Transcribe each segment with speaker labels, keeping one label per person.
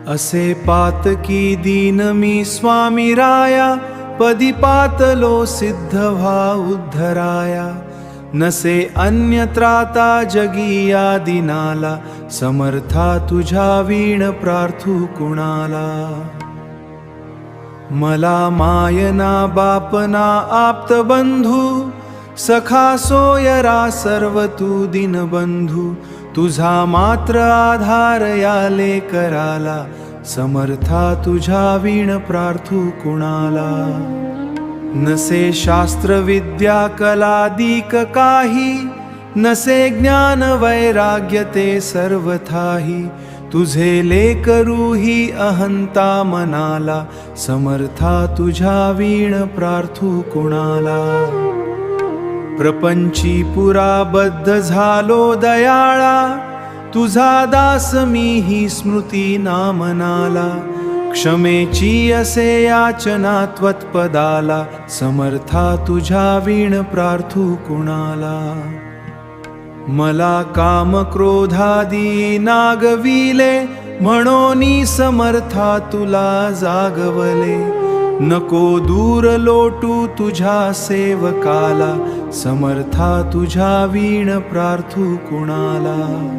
Speaker 1: असे पातकी दीन मी स्वामी राया, पदी पातलो सिद्ध व्हा उद्धराया. नसे अन्य त्राता जगी या दिनाला, समर्था तुझ्या वीण प्रार्थू कुणाला. मला मायना बापना आप्त बंधू, सखा सोयरा सर्व तू दीनबंधू. तुझा मात्र आधार याले कराला, समर्था तुझ्या वीण प्रार्थू कुणाला. नसे शास्त्र विद्या कलादिक काही, नसे ज्ञान वैराग्य ते सर्वथाही. तुझे लेकरू ही अहंता मनाला, समर्था तुझ्या वीण प्रार्थू कुणाला. प्रपंची पुरा बद्ध झालो दयाळा, तुझा दास मी ही स्मृती नामनाला. क्षमेची असे याचना त्वत्पदाला, समर्था तुझ्या वीण प्रार्थू कुणाला. मला काम क्रोधादी नागविले, म्हणोनी समर्था तुला जागवले. नको दूर लोटू तुझ्या सेवकाला, समर्था तुझ्या वीण प्रार्थू कुणाला.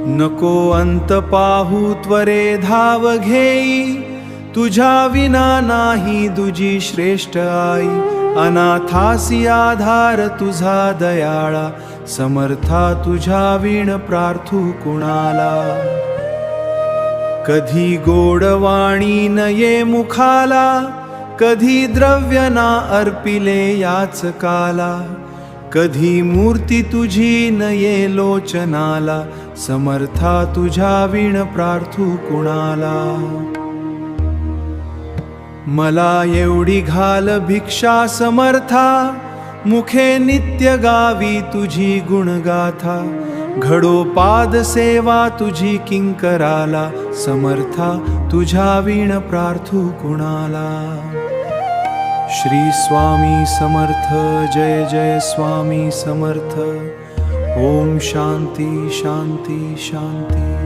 Speaker 1: नको अंत पाहू त्वरे धाव घेई, तुझ्या विना नाही दुजी श्रेष्ठ आई. अनाथासी आधार तुझा दयाळा, समर्था तुझ्या वीण प्रार्थू कुणाला. कधी गोडवाणी नये मुखाला, कधी द्रव्य ना अर्पिले याच काला. कधी मूर्ती तुझी नये लोचनाला, समर्था तुझ्या वीण प्रार्थू कुणाला. मला एवढी घाल भिक्षा समर्था, मुखे नित्य गावी तुझी गुणगाथा. घडो पाद सेवा तुझी किंकराला, समर्था तुझ्या वीण प्रार्थू कुणाला. श्री स्वामी समर्थ, जय जय स्वामी समर्थ. ओम शांती शांती शांती.